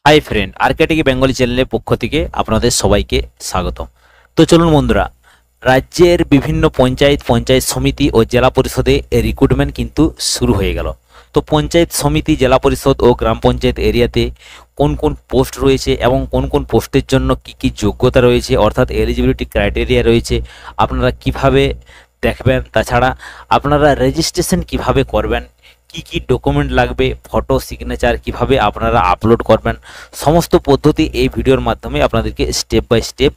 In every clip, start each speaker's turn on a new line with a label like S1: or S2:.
S1: Hi friend, আরকেটিকি Bengali চ্যানেলের পক্ষ থেকে আপনাদের সবাইকে স্বাগত। তো চলুন বন্ধুরা, রাজ্যের বিভিন্ন পঞ্চায়েত সমিতি ও জেলা পরিষদে রিক্রুটমেন্ট কিন্তু শুরু হয়ে গেল। তো পঞ্চায়েত সমিতি, জেলা পরিষদ ও গ্রাম পঞ্চায়েত এরিয়াতে কোন কোন পোস্ট রয়েছে এবং কোন কোন পোস্টের জন্য কি কি যোগ্যতা রয়েছে, অর্থাৎ এলিজিবিলিটি ক্রাইটেরিয়া রয়েছে, আপনারা কিভাবে দেখবেন, তাছাড়া আপনারা রেজিস্ট্রেশন কিভাবে করবেন, কি কি ডকুমেন্ট লাগবে, ফটো সিগনেচার কিভাবে আপনারা আপলোড করবেন, সমস্ত পদ্ধতি এই ভিডিওর মাধ্যমে আপনাদেরকে স্টেপ বাই স্টেপ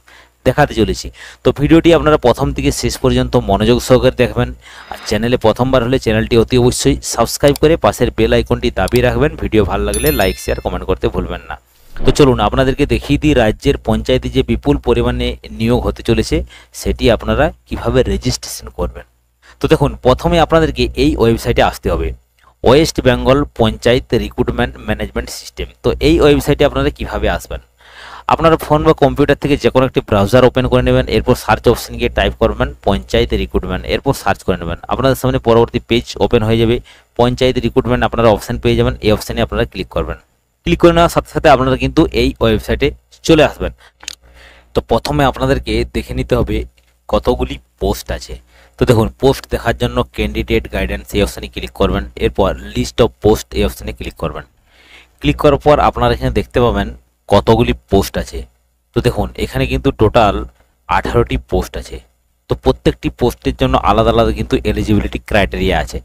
S1: দেখাতে চলেছি। তো ভিডিওটি আপনারা প্রথম থেকে শেষ পর্যন্ত মনোযোগ সহকারে দেখবেন। আর চ্যানেলে প্রথমবার হলে চ্যানেলটি অতি অবশ্যই সাবস্ক্রাইব করে পাশের বেল আইকনটি দাবিয়ে রাখবেন। ভিডিও ভালো লাগলে লাইক, শেয়ার, কমেন্ট করতে ভুলবেন না। তো চলুন আপনাদেরকে দেখিয়ে দিই রাজ্যের পঞ্চায়েতে যে বিপুল পরিমাণে নিয়োগ হতে চলেছে সেটি আপনারা কিভাবে রেজিস্ট্রেশন করবেন। তো দেখুন, প্রথমে আপনাদেরকে এই ওয়েবসাইটে আসতে হবে, West Bengal panchayat recruitment management system. তো এই ওয়েবসাইটে আপনারা কিভাবে আসবেন, আপনারা ফোন বা কম্পিউটার থেকে যে কোনো একটি ব্রাউজার ওপেন করে নেবেন, এরপর সার্চ অপশন গিয়ে টাইপ করবেন পঞ্চায়েত রিক্রুটমেন্ট, এরপর সার্চ করে নেবেন। আপনাদের সামনে পরবর্তী পেজ ওপেন হয়ে যাবে, পঞ্চায়েত রিক্রুটমেন্ট আপনারা অপশন পেয়ে যাবেন। এই অপশানে আপনারা ক্লিক করবেন। ক্লিক করে নেওয়ার সাথে সাথে আপনারা কিন্তু এই ওয়েবসাইটে চলে আসবেন। তো প্রথমে আপনাদেরকে দেখে নিতে হবে কতগুলি পোস্ট আছে। তো দেখুন, পোস্ট দেখার জন্য ক্যান্ডিডেট গাইডেন্স এই অপশানে ক্লিক করবেন, এরপর লিস্ট অফ পোস্ট এই অপশানে ক্লিক করবেন। ক্লিক করার পর আপনারা এখানে দেখতে পাবেন কতগুলি পোস্ট আছে। তো দেখুন, এখানে কিন্তু টোটাল 18টি পোস্ট আছে। তো প্রত্যেকটি পোস্টের জন্য আলাদা আলাদা কিন্তু এলিজিবিলিটি ক্রাইটেরিয়া আছে।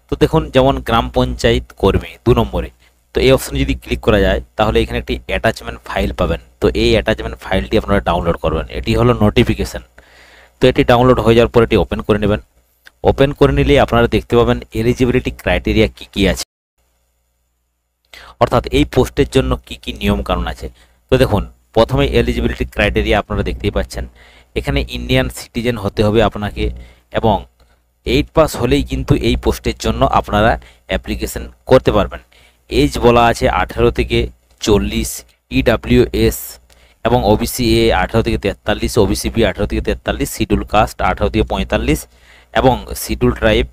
S1: তো দেখুন, যেমন গ্রাম পঞ্চায়েত কর্মী 2 নম্বরে, তো এই অপশানে যদি ক্লিক করা যায় তাহলে এখানে একটি অ্যাটাচমেন্ট ফাইল পাবেন। তো এই অ্যাটাচমেন্ট ফাইলটি আপনারা ডাউনলোড করবেন। এটি হলো নোটিফিকেশন। তো এটি ডাউনলোড হয়ে যাওয়ার পর এটি ওপেন করে নেবেন। ওপেন করে নিলে আপনারা দেখতে পাবেন এলিজিবিলিটি ক্রাইটেরিয়া কি কি আছে, অর্থাৎ এই পোস্টের জন্য কি কি নিয়ম কানুন আছে। তো দেখুন, প্রথমে এলিজিবিলিটি ক্রাইটেরিয়া আপনারা দেখতেই পাচ্ছেন। এখানে ইন্ডিয়ান সিটিজেন হতে হবে আপনাকে, এবং 8 পাস হলেই কিন্তু এই পোস্টের জন্য আপনারা অ্যাপ্লিকেশন করতে পারবেন। এজ বলা আছে 18 থেকে 40, ইডাব্লিউএস এবং ওবিসি এ 18 থেকে 43, ওবিসি বি 18 থেকে 43, শিডিউল কাস্ট 18 থেকে 45 এবং শিডিউল ট্রাইব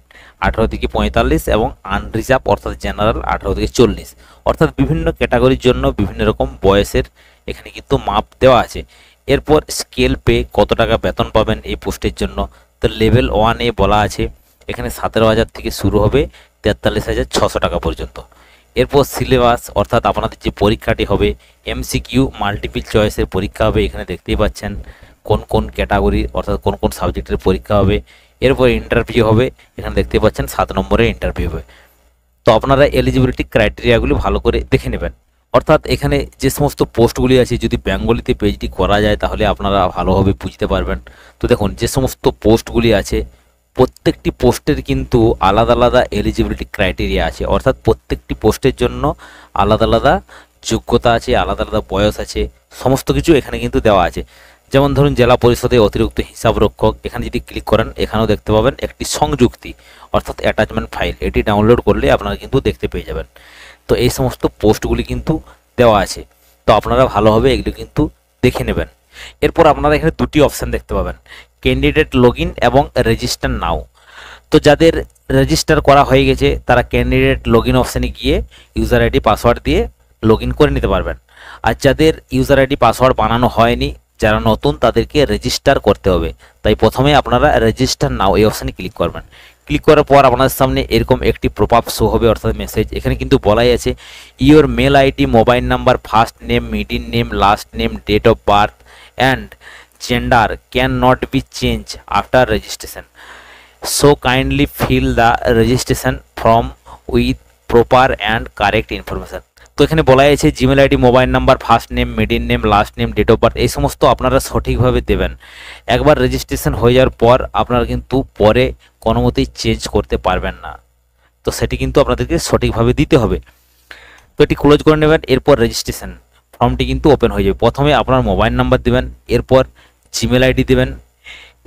S1: 18 থেকে 45 এবং আনরিজার্ভ অর্থাৎ জেনারেল 18 থেকে 40, অর্থাৎ বিভিন্ন ক্যাটাগরির জন্য বিভিন্ন রকম বয়সের এখানে কিন্তু মাপ দেওয়া আছে। এরপর স্কেল পে, কত টাকা বেতন পাবেন এই পোস্টের জন্য। তো লেভেল 1-এ বলা আছে এখানে 17,000 থেকে শুরু হবে 43,600 টাকা পর্যন্ত। এরপর সিলেবাস, অর্থাৎ আপনাদের যে পরীক্ষাটি হবে এমসিকিউ মাল্টিপল চয়েসের পরীক্ষা হবে। এখানে দেখতেই পাচ্ছেন কোন কোন ক্যাটাগরি অর্থাৎ কোন কোন সাবজেক্টের পরীক্ষা হবে। এরপর ইন্টারভিউ হবে, এখানে দেখতে পাচ্ছেন 7 নম্বরের ইন্টারভিউ হবে। তো আপনারা এলিজিবিলিটি ক্রাইটেরিয়াগুলি ভালো করে দেখে নেবেন। অর্থাৎ এখানে যে সমস্ত পোস্টগুলি আছে যদি বেঙ্গলিতে পেজটি করা যায় তাহলে আপনারা ভালোভাবে বুঝতে পারবেন। তো দেখুন, যে সমস্ত পোস্টগুলি আছে প্রত্যেকটি পোস্টের কিন্তু আলাদা আলাদা এলিজিবিলিটি ক্রাইটেরিয়া আছে, অর্থাৎ প্রত্যেকটি পোস্টের জন্য আলাদা আলাদা যোগ্যতা আছে, আলাদা আলাদা বয়স আছে, সমস্ত কিছু এখানে কিন্তু দেওয়া আছে। যেমন ধরুন, জেলা পরিষদে অতিরিক্ত হিসাবরক্ষক, এখানে যদি ক্লিক করেন এখানেও দেখতে পাবেন একটি সংযুক্তি অর্থাৎ অ্যাটাচমেন্ট ফাইল, এটি ডাউনলোড করলে আপনারা কিন্তু দেখতে পেয়ে যাবেন। তো এই সমস্ত পোস্টগুলি কিন্তু দেওয়া আছে, তো আপনারা ভালোভাবে এগুলো কিন্তু দেখে নেবেন। এরপর আপনারা এখানে 2টি অপশান দেখতে পাবেন, ক্যান্ডিডেট লগইন এবং রেজিস্টার নাও। তো যাদের রেজিস্টার করা হয়ে গেছে তারা ক্যান্ডিডেট লগইন অপশানে গিয়ে ইউজার আইডি পাসওয়ার্ড দিয়ে লগইন করে নিতে পারবেন। আর যাদের ইউজার আইডি পাসওয়ার্ড বানানো হয়নি, যারা নতুন, তাদেরকে রেজিস্টার করতে হবে। তাই প্রথমে আপনারা রেজিস্টার নাও এই অপশানে ক্লিক করবেন। ক্লিক করার পর আপনাদের সামনে এরকম একটি প্রপআপ শো হবে, অর্থাৎ মেসেজ। এখানে কিন্তু বলাই আছে your mail ID, mobile number, first name, middle name, last name, date of birth and gender cannot be changed after registration, so kindly fill the registration form with proper and correct information। তো এখানে বলা আছে Gmail ID, mobile number, first name, middle name, last name, date of birth এই সমস্ত আপনারা সঠিকভাবে দেবেন। একবার রেজিস্ট্রেশন হয়ে যাওয়ার পর আপনারা কিন্তু পরে কোনো মতেই চেঞ্জ করতে পারবেন না, তো সেটি কিন্তু আপনাদেরকে সঠিকভাবে দিতে হবে। তো এটি ক্লোজ করে নেবেন। এরপর রেজিস্ট্রেশন ফর্মটি কিন্তু ওপেন হয়ে যাবে। প্রথমে আপনার মোবাইল নাম্বার দেবেন, এরপর জিমেল আইডি দেবেন,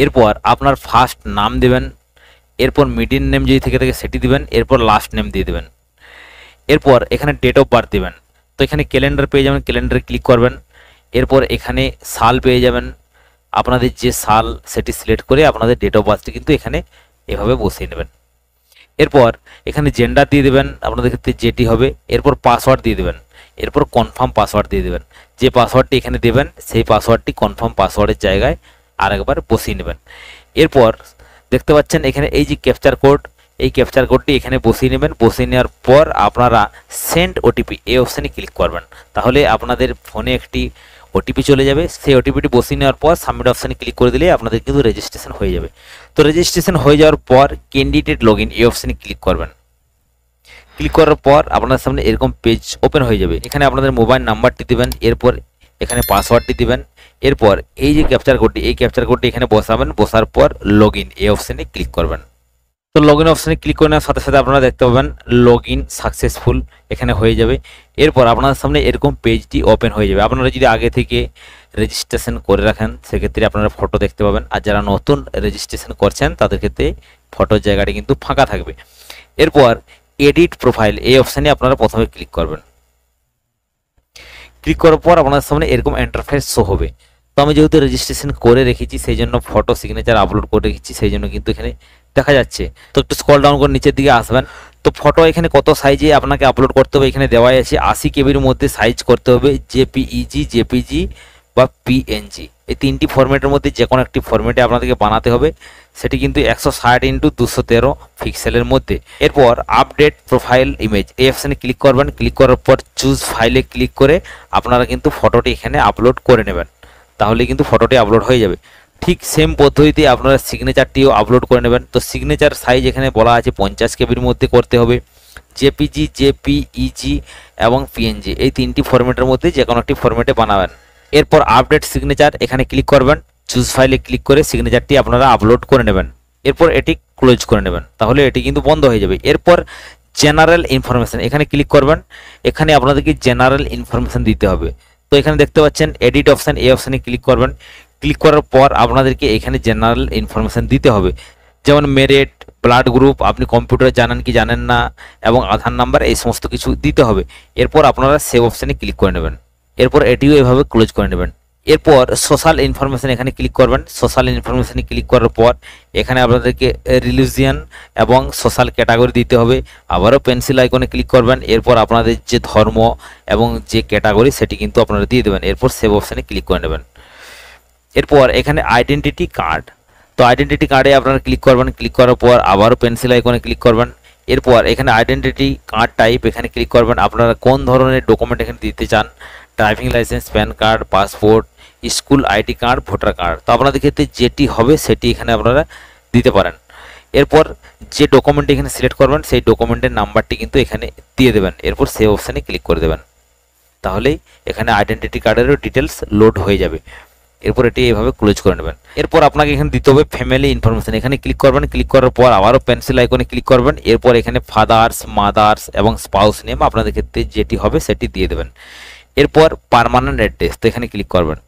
S1: এরপর আপনার ফার্স্ট নাম দেবেন, এরপর মিডিল নেম যদি থেকে থাকে সেটি দেবেন, এরপর লাস্ট নেম দিয়ে দেবেন, এরপর এখানে ডেট অফ বার্থ দেবেন। তো এখানে ক্যালেন্ডার পেয়ে যাবেন, ক্যালেন্ডারে ক্লিক করবেন। এরপর এখানে সাল পেয়ে যাবেন, আপনাদের যে সাল সেটি সিলেক্ট করে আপনাদের ডেট অফ বার্থটি কিন্তু এখানে এভাবে বসিয়ে নেবেন। এরপর এখানে জেন্ডার দিয়ে দেবেন আপনাদের ক্ষেত্রে যেটি হবে, এরপর পাসওয়ার্ড দিয়ে দেবেন। এরপর কনফার্ম পাসওয়ার্ড দিয়ে দেবেন। যে পাসওয়ার্ডটি এখানে দেবেন সেই পাসওয়ার্ডটি কনফার্ম পাসওয়ার্ডের জায়গায় আরেকবার বসিয়ে নেবেন। এরপর দেখতে পাচ্ছেন এখানে এই যে ক্যাপচার কোড, এই ক্যাপচার কোডটি এখানে বসিয়ে নেবেন। বসিয়ে নেওয়ার পর আপনারা সেন্ড ওটিপি এই অপশানে ক্লিক করবেন। তাহলে আপনাদের ফোনে একটি ওটিপি চলে যাবে। সেই ওটিপিটি বসিয়ে নেওয়ার পর সাবমিট অপশানে ক্লিক করে দিলে আপনাদের কিন্তু রেজিস্ট্রেশন হয়ে যাবে। তো রেজিস্ট্রেশন হয়ে যাওয়ার পর ক্যান্ডিডেট লগইন এই অপশানে ক্লিক করবেন। ক্লিক করার পর আপনার সামনে এরকম পেজ ওপেন হয়ে যাবে। এখানে আপনাদের মোবাইল নাম্বারটি দিবেন, এরপর এখানে পাসওয়ার্ডটি দিবেন, এরপর এই যে ক্যাপচার কোডটি এই ক্যাপচার কোডটি এখানে বসাবেন। বসার পর লগইন এই অপশানে ক্লিক করবেন। তো লগইন অপশানে ক্লিক করে নেওয়ার সাথে সাথে আপনারা দেখতে পাবেন লগইন সাকসেসফুল এখানে হয়ে যাবে। এরপর আপনাদের সামনে এরকম পেজটি ওপেন হয়ে যাবে। আপনারা যদি আগে থেকে রেজিস্ট্রেশন করে রাখেন সেক্ষেত্রে আপনারা ফটো দেখতে পাবেন, আর যারা নতুন রেজিস্ট্রেশন করছেন তাদের ক্ষেত্রে ফটোর জায়গাটি কিন্তু ফাঁকা থাকবে। এরপর এডিট প্রোফাইল এই অপশানে আপনারা প্রথমে ক্লিক করবেন। ক্লিক করার পর আপনাদের সামনে এরকম ইন্টারফেস শো হবে। তো আমি যেহেতু রেজিস্ট্রেশন করে রেখেছি সেই জন্য ফটো সিগনেচার আপলোড করে রেখেছি, সেই জন্য কিন্তু এখানে দেখা যাচ্ছে। তো একটু স্ক্রল ডাউন করে নিচের দিকে আসবেন। তো ফটো এখানে কত সাইজে আপনাকে আপলোড করতে হবে এখানে দেওয়াই আছে। 80 কেবির মধ্যে সাইজ করতে হবে, জেপিইজি, জেপিজি বা পিএনজি এই তিনটি ফরম্যাটের মধ্যে যে কোনো একটি ফরম্যাটে আপনাদেরকে বানাতে হবে। সেটি কিন্তু 160x213 পিক্সেলের মধ্যে। এরপর আপডেট প্রোফাইল ইমেজ এই অপশানে ক্লিক করবেন। ক্লিক করার পর চুজ ফাইলে ক্লিক করে আপনারা কিন্তু ফটোটি এখানে আপলোড করে নেবেন। তাহলে কিন্তু ফটোটি আপলোড হয়ে যাবে। ঠিক সেম পদ্ধতিতে আপনারা সিগনেচারটিও আপলোড করে নেবেন। তো সিগনেচার সাইজ এখানে বলা আছে 50 কেবির মধ্যে করতে হবে। জেপিজি, জেপিইজি এবং পিএনজি এই তিনটি ফরম্যাটের মধ্যে যে কোনো একটি ফরম্যাটে বানাবেন। এরপর আপডেট সিগনেচার এখানে ক্লিক করবেন। চুজ ফাইলে ক্লিক করে সিগনেচারটি আপনারা আপলোড করে নেবেন। এরপর এটি ক্লোজ করে নেবেন, তাহলে এটি কিন্তু বন্ধ হয়ে যাবে। এরপর জেনারেল ইনফরমেশন এখানে ক্লিক করবেন। এখানে আপনাদেরকে জেনারেল ইনফরমেশন দিতে হবে। তো এখানে দেখতে পাচ্ছেন এডিট অপশান, এই অপশানে ক্লিক করবেন। ক্লিক করার পর আপনাদেরকে এখানে জেনারেল ইনফরমেশন দিতে হবে, যেমন মেরিট, ব্লাড গ্রুপ, আপনি কম্পিউটার জানেন কি জানেন না, এবং আধার নাম্বার এই সমস্ত কিছু দিতে হবে। এরপর আপনারা সেভ অপশানে ক্লিক করে নেবেন। এরপর এটিও এভাবে ক্লোজ করে নেবেন। এরপর সোশ্যাল ইনফরমেশন এখানে ক্লিক করবেন। সোশ্যাল ইনফরমেশনে ক্লিক করার পর এখানে আপনাদেরকে রিলিজিয়ান এবং সোশ্যাল ক্যাটাগরি দিতে হবে। আবারও পেন্সিল আইকনে ক্লিক করবেন। এরপর আপনাদের যে ধর্ম এবং যে ক্যাটাগরি সেটি কিন্তু আপনারা দিয়ে দেবেন। এরপর সেভ অপশানে ক্লিক করে নেবেন। এরপর এখানে আইডেন্টিটি কার্ড, তো আইডেন্টিটি কার্ডে আপনারা ক্লিক করবেন। ক্লিক করার পর আবারও পেন্সিল আইকনে ক্লিক করবেন। এরপর এখানে আইডেন্টিটি কার্ড টাইপ এখানে ক্লিক করবেন। আপনারা কোন ধরনের ডকুমেন্ট এখানে দিতে চান, driving licence, pan card, passport, school ID card, voter card. তো আপনাদের ক্ষেত্রে যেটি হবে সেটি এখানে আপনারা দিতে পারেন। এরপর যে ডকুমেন্ট এখানে সিলেক্ট করবেন সেই ডকুমেন্টের নাম্বারটি কিন্তু এখানে দিয়ে দেবেন। এরপর সেভ অপশানে ক্লিক করে দেবেন, তাহলেই এখানে আইডেন্টিটি কার্ডেরও ডিটেলস লোড হয়ে যাবে। এরপর এটি এইভাবে ক্লোজ করে নেবেন। এরপর আপনাকে এখানে দিতে হবে ফ্যামিলি ইনফরমেশন, এখানে ক্লিক করবেন। ক্লিক করার পর আবারও পেন্সিল আইকনে ক্লিক করবেন। এরপর এখানে ফাদার্স, মাদার্স এবং স্পাউস নেম আপনাদের ক্ষেত্রে যেটি হবে সেটি দিয়ে দেবেন। এরপর পার্মানেন্ট অ্যাড্রেস, তো এখানে ক্লিক করবেন।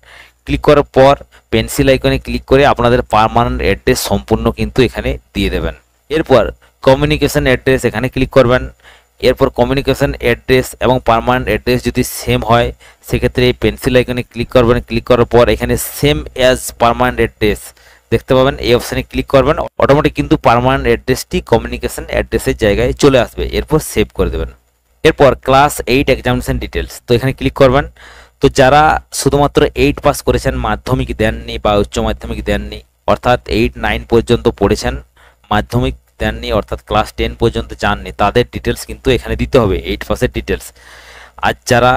S1: ক্লিক করার পর পেন্সিল আইকনে ক্লিক করে আপনাদের পার্মানেন্ট অ্যাড্রেস সম্পূর্ণ কিন্তু এখানে দিয়ে দেবেন। এরপর কমিউনিকেশন অ্যাড্রেস এখানে ক্লিক করবেন। এরপর কমিউনিকেশন অ্যাড্রেস এবং পার্মানেন্ট অ্যাড্রেস যদি সেম হয় সেক্ষেত্রে এই পেন্সিল আইকনে ক্লিক করবেন। ক্লিক করার পর এখানে সেম অ্যাজ পার্মানেন্ট অ্যাড্রেস দেখতে পাবেন, এই অপশানে ক্লিক করবেন। অটোমেটিক কিন্তু পার্মানেন্ট অ্যাড্রেসটি কমিউনিকেশন অ্যাড্রেসের জায়গায় চলে আসবে। এরপর সেভ করে দেবেন। এরপর ক্লাস 8 এক্সামিনেশন ডিটেলস, তো এখানে ক্লিক করবেন। তো যারা শুধুমাত্র 8 পাস করেছেন, মাধ্যমিক দেননি বা উচ্চ মাধ্যমিক দেননি, অর্থাৎ 8, 9 পর্যন্ত পড়েছেন, মাধ্যমিক দেননি অর্থাৎ ক্লাস 10 পর্যন্ত যাননি, তাদের ডিটেলস কিন্তু এখানে দিতে হবে, 8 পাসের ডিটেলস। আর যারা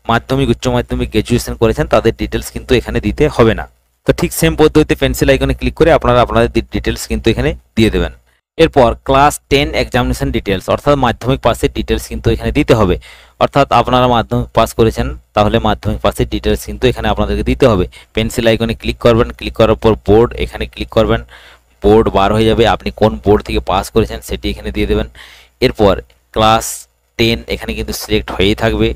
S1: মাধ্যমিক, উচ্চ মাধ্যমিক, গ্র্যাজুয়েশন করেছেন তাদের ডিটেলস কিন্তু এখানে দিতে হবে না। তো ঠিক সেম পদ্ধতিতে পেন্সিল আইকনে ক্লিক করে আপনারা আপনাদের ডিটেলস কিন্তু এখানে দিয়ে দেবেন। এরপর ক্লাস 10 এক্সামিনেশন ডিটেলস অর্থাৎ মাধ্যমিক পাসের ডিটেলস কিন্তু এখানে দিতে হবে। অর্থাৎ আপনারা মাধ্যমিক পাস করেছেন তাহলে মাধ্যমিক পাসের ডিটেলস কিন্তু এখানে আপনাদেরকে দিতে হবে। পেন্সিল আইকনে ক্লিক করবেন। ক্লিক করার পর বোর্ড এখানে ক্লিক করবেন। বোর্ড বার হয়ে যাবে, আপনি কোন বোর্ড থেকে পাস করেছেন সেটি এখানে দিয়ে দেবেন। এরপর ক্লাস 10 এখানে কিন্তু সিলেক্ট হয়েই থাকবে,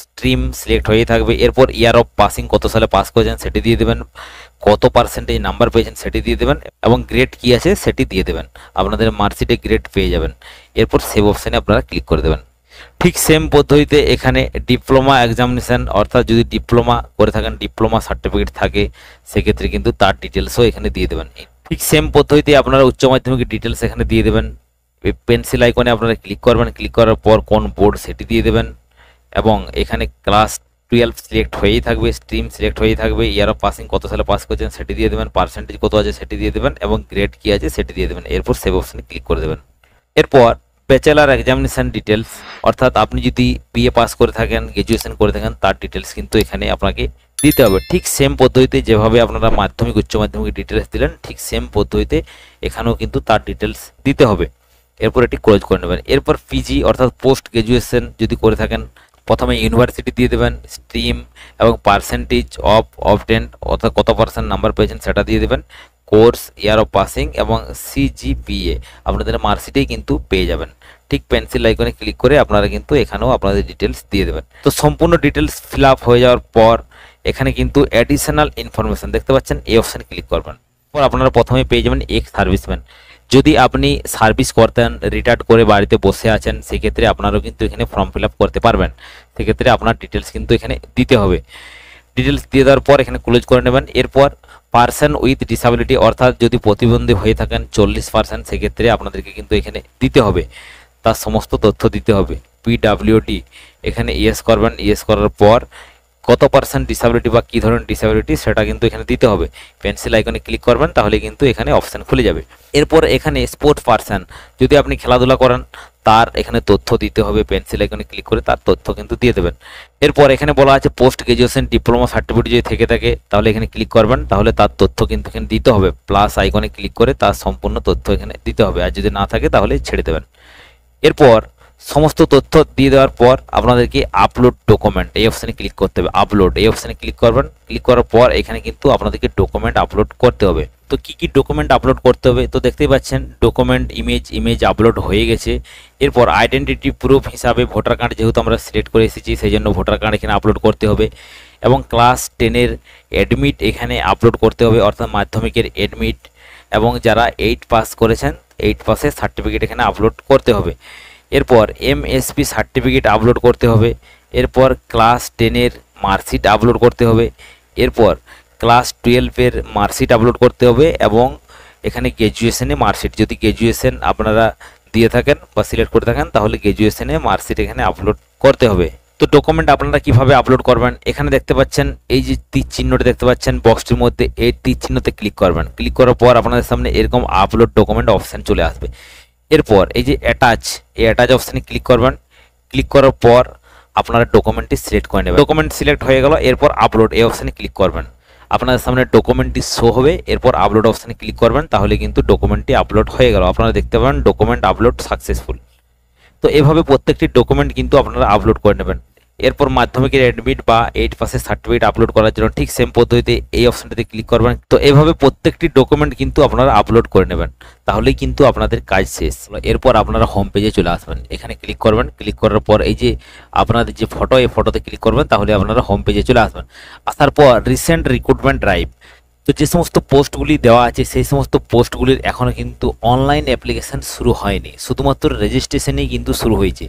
S1: স্ট্রিম সিলেক্ট হয়েই থাকবে। এরপর ইয়ার অফ পাসিং কত সালে পাস করেছেন সেটি দিয়ে দেবেন, কত পার্সেন্টেজ নাম্বার পেয়েছেন সেটি দিয়ে দেবেন এবং গ্রেড কি আছে সেটি দিয়ে দেবেন। আপনাদের মার্কশিটে গ্রেড পেয়ে যাবেন। এরপর সেভ অপশানে আপনারা ক্লিক করে দেবেন। ঠিক সেম পদ্ধতিতে এখানে ডিপ্লোমা এক্সামিনেশন অর্থাৎ যদি ডিপ্লোমা করে থাকেন, ডিপ্লোমা সার্টিফিকেট থাকে সেক্ষেত্রে কিন্তু তার ডিটেলসও এখানে দিয়ে দেবেন। ঠিক সেম পদ্ধতিতে আপনারা উচ্চ মাধ্যমিকের ডিটেলস এখানে দিয়ে দেবেন। পেন্সিল আইকনে আপনারা ক্লিক করবেন। ক্লিক করার পর কোন বোর্ড সেটি দিয়ে দেবেন। এবং এখানে ক্লাস 12 সিলেক্ট হয়েই থাকবে, স্ট্রিম সিলেক্ট হয়েই থাকবে, ইয়ার অফ পাসিং কত সালে পাস করছেন সেটি দিয়ে দেবেন, পার্সেন্টেজ কত আছে সেটি দিয়ে দেবেন এবং গ্রেড কী আছে সেটি দিয়ে দেবেন। এরপর সেভ অপশানে ক্লিক করে দেবেন। এরপর ব্যাচেলার এক্সামিনেশান ডিটেলস, অর্থাৎ আপনি যদি বিএ পাস করে থাকেন, গ্র্যাজুয়েশন করে থাকেন, তার ডিটেলস কিন্তু এখানে আপনাকে দিতে হবে। ঠিক সেম পদ্ধতিতে যেভাবে আপনারা মাধ্যমিক উচ্চ মাধ্যমিক ডিটেলস দিলেন, ঠিক সেম পদ্ধতিতে এখানেও কিন্তু তার ডিটেলস দিতে হবে। এরপর এটি ক্লোজ করে নেবেন। এরপর পিজি অর্থাৎ পোস্ট গ্র্যাজুয়েশন যদি করে থাকেন, প্রথমে ইউনিভার্সিটি দিয়ে দেবেন, স্ট্রিম এবং পার্সেন্টেজ অফ অবটেন্ড অর্থাৎ কত পার্সেন্ট নাম্বার পেয়েছেন সেটা দিয়ে দেবেন, কোর্স, ইয়ার অফ পাসিং এবং সিজিপিএ আপনাদের মার্কশিটেই কিন্তু পেয়ে যাবেন। ঠিক পেন্সিল আইকনে ক্লিক করে আপনারা কিন্তু এখানেও আপনাদের ডিটেলস দিয়ে দেবেন। তো সম্পূর্ণ ডিটেলস ফিল আপ হয়ে যাওয়ার পর এখানে কিন্তু অ্যাডিশনাল ইনফরমেশন দেখতে পাচ্ছেন, এই অপশানে ক্লিক করবেন। এরপর আপনারা প্রথমে পেয়ে যাবেন এক্স সার্ভিসম্যান। যদি আপনি সার্ভিস করতেন, রিটায়ার্ড করে বাড়িতে বসে আছেন, সেক্ষেত্রে আপনারাও কিন্তু এখানে ফর্ম ফিল আপ করতে পারবেন। সেক্ষেত্রে আপনার ডিটেলস কিন্তু এখানে দিতে হবে। ডিটেলস দিয়ে দেওয়ার পর এখানে ক্লোজ করে নেবেন। এরপর পার্সন উইথ ডিসাবিলিটি, অর্থাৎ যদি প্রতিবন্ধী হয়ে থাকেন 40%, সেক্ষেত্রে আপনাদেরকে কিন্তু এখানে দিতে হবে, তার সমস্ত তথ্য দিতে হবে। পিডাব্লিউডি এখানে ইয়েস করবেন, ইয়েস করার পর কত পার্সেন্ট ডিসাবিলিটি বা কী ধরনের ডিসাবিলিটি সেটা কিন্তু এখানে দিতে হবে। পেন্সিল আইকনে ক্লিক করবেন, তাহলে কিন্তু এখানে অপশান খুলে যাবে। এরপর এখানে স্পোর্ট পার্সন, যদি আপনি খেলাধুলা করেন তার এখানে তথ্য দিতে হবে। পেন্সিল আইকনে ক্লিক করে তার তথ্য কিন্তু দিয়ে দেবেন। এরপর এখানে বলা আছে পোস্ট গ্র্যাজুয়েশন ডিপ্লোমা সার্টিফিকেট যদি থেকে থাকে তাহলে এখানে ক্লিক করবেন, তাহলে তার তথ্য কিন্তু এখানে দিতে হবে। প্লাস আইকনে ক্লিক করে তার সম্পূর্ণ তথ্য এখানে দিতে হবে, আর যদি না থাকে তাহলে ছেড়ে দেবেন। এরপর সমস্ত তথ্য দিয়ে দেওয়ার পর আপনাদেরকে আপলোড ডকুমেন্ট এই অপশানে ক্লিক করতে হবে। আপলোড এই অপশানে ক্লিক করবেন। ক্লিক করার পর এখানে কিন্তু আপনাদেরকে ডকুমেন্ট আপলোড করতে হবে। তো কি কি ডকুমেন্ট আপলোড করতে হবে, তো দেখতেই পাচ্ছেন ডকুমেন্ট ইমেজ আপলোড হয়ে গেছে। এরপর আইডেন্টিটি প্রুফ হিসাবে ভোটার কার্ড যেহেতু আমরা সিলেক্ট করে এসেছি, সেই জন্য ভোটার কার্ড এখানে আপলোড করতে হবে এবং ক্লাস 10-এর অ্যাডমিট এখানে আপলোড করতে হবে, অর্থাৎ মাধ্যমিকের অ্যাডমিট, এবং যারা 8 পাস করেছেন 8 পাসের সার্টিফিকেট এখানে আপলোড করতে হবে। এরপর এমএসপি সার্টিফিকেট আপলোড করতে হবে। এরপর ক্লাস 10-এর মার্কশিট আপলোড করতে হবে। এরপর ক্লাস 12-এর মার্কশিট আপলোড করতে হবে এবং এখানে গ্র্যাজুয়েশনে মার্কশিট, যদি গ্র্যাজুয়েশন আপনারা দিয়ে থাকেন বা সিলেক্ট করে থাকেন তাহলে গ্র্যাজুয়েশনে মার্কশিট এখানে আপলোড করতে হবে। তো ডকুমেন্ট আপনারা কিভাবে আপলোড করবেন, এখানে দেখতে পাচ্ছেন এই যে তীর চিহ্নটি দেখতে পাচ্ছেন বক্সটির মধ্যে, এই তীর চিহ্নতে ক্লিক করবেন। ক্লিক করার পর আপনাদের সামনে এরকম আপলোড ডকুমেন্ট অপশান চলে আসবে। এরপর এই যে অ্যাটাচ, এই অ্যাটাচ অপশানে ক্লিক করবেন। ক্লিক করার পর আপনারা ডকুমেন্টটি সিলেক্ট করে নেবেন। ডকুমেন্ট সিলেক্ট হয়ে গেল। এরপর আপলোড এই অপশানে ক্লিক করবেন। আপনাদের সামনে ডকুমেন্টটি শো হবে। এরপর আপলোড অপশানে ক্লিক করবেন, তাহলে কিন্তু ডকুমেন্টটি আপলোড হয়ে গেল। আপনারা দেখতে পাবেন ডকুমেন্ট আপলোড সাকসেসফুল। তো এভাবে প্রত্যেকটি ডকুমেন্ট কিন্তু আপনারা আপলোড করে নেবেন। এরপর মাধ্যমিকের অ্যাডমিট বা 8 পাসের সার্টিফিকেট আপলোড করার জন্য ঠিক সেম পদ্ধতিতে এই অপশনটিতে ক্লিক করবেন। তো এভাবে প্রত্যেকটি ডকুমেন্ট কিন্তু আপনারা আপলোড করে নেবেন, তাহলেই কিন্তু আপনাদের কাজ শেষ। এরপর আপনারা হোম পেজে চলে আসবেন, এখানে ক্লিক করবেন। ক্লিক করার পর এই যে আপনাদের যে ফটো, এই ফটোতে ক্লিক করবেন, তাহলে আপনারা হোম পেজে চলে আসবেন। আসার পর রিসেন্ট রিক্রুটমেন্ট ড্রাইভ, তো যে সমস্ত পোস্টগুলি দেওয়া আছে সেই সমস্ত পোস্টগুলির এখনও কিন্তু অনলাইন অ্যাপ্লিকেশান শুরু হয়নি, শুধুমাত্র রেজিস্ট্রেশনেই কিন্তু শুরু হয়েছে।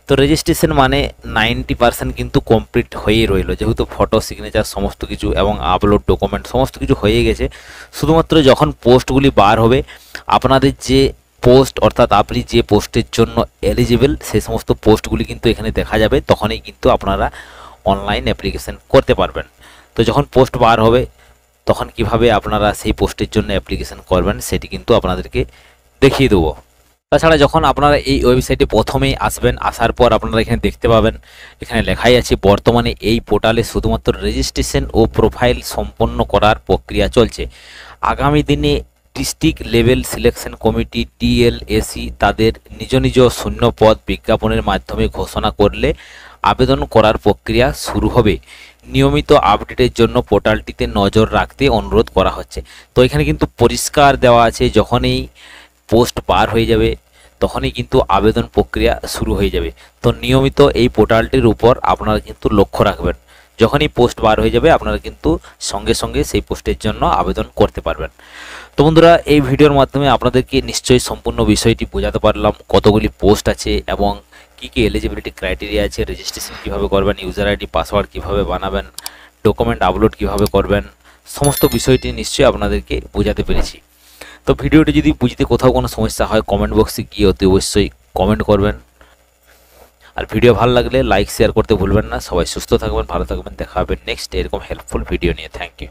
S1: তো রেজিস্ট্রেশন মানে 90% কিন্তু কমপ্লিট হয়েই রইল, যেহেতু ফটো, সিগনেচার সমস্ত কিছু এবং আপলোড ডকুমেন্ট সমস্ত কিছু হয়ে গেছে। শুধুমাত্র যখন পোস্টগুলি বার হবে, আপনাদের যে পোস্ট অর্থাৎ আপনি যে পোস্টের জন্য এলিজিবল সেই সমস্ত পোস্টগুলি কিন্তু এখানে দেখা যাবে, তখনই কিন্তু আপনারা অনলাইন অ্যাপ্লিকেশান করতে পারবেন। তো যখন পোস্ট বার হবে তখন কিভাবে আপনারা সেই পোস্টের জন্য অ্যাপ্লিকেশন করবেন সেটি কিন্তু আপনাদেরকে দেখিয়ে দেবো। তাছাড়া যখন আপনারা এই ওয়েবসাইটে প্রথমেই আসবেন, আসার পর আপনারা এখানে দেখতে পাবেন এখানে লেখাই আছে বর্তমানে এই পোর্টালে শুধুমাত্র রেজিস্ট্রেশন ও প্রোফাইল সম্পন্ন করার প্রক্রিয়া চলছে। আগামী দিনে district level selection committee TLAC তাদের নিজ নিজ শূন্য পদ বিজ্ঞাপনের মাধ্যমে ঘোষণা করলে আবেদন করার প্রক্রিয়া শুরু হবে। নিয়মিত আপডেটের জন্য পোর্টালটিতে নজর রাখতে অনুরোধ করা হচ্ছে। তো এখানে কিন্তু পরিষ্কার দেওয়া আছে যখনই পোস্ট বার হয়ে যাবে তখনই কিন্তু আবেদন প্রক্রিয়া শুরু হয়ে যাবে। তো নিয়মিত এই পোর্টালটির উপর আপনারা কিন্তু লক্ষ্য রাখবেন, যখনই পোস্ট বার হয়ে যাবে আপনারা কিন্তু সঙ্গে সঙ্গে সেই পোস্টের জন্য আবেদন করতে পারবেন। তো বন্ধুরা, এই ভিডিওর মাধ্যমে আপনাদেরকে নিশ্চয়ই সম্পূর্ণ বিষয়টি বোঝাতে পারলাম, কতগুলি পোস্ট আছে এবং কী কী এলিজিবিলিটি ক্রাইটেরিয়া আছে, রেজিস্ট্রেশন কীভাবে করবেন, ইউজার আইডি পাসওয়ার্ড কীভাবে বানাবেন, ডকুমেন্ট আপলোড কীভাবে করবেন, সমস্ত বিষয়টি নিশ্চয়ই আপনাদেরকে বোঝাতে পেরেছি। তো ভিডিওটি যদি বুঝতে কোথাও কোনো সমস্যা হয় কমেন্ট বক্সে গিয়ে অতি অবশ্যই কমেন্ট করবেন। আর ভিডিও ভালো লাগলে লাইক শেয়ার করতে ভুলবেন না। সবাই সুস্থ থাকবেন, ভালো থাকবেন, দেখা হবে নেক্সট এরকম হেল্পফুল ভিডিও নিয়ে। Thank you.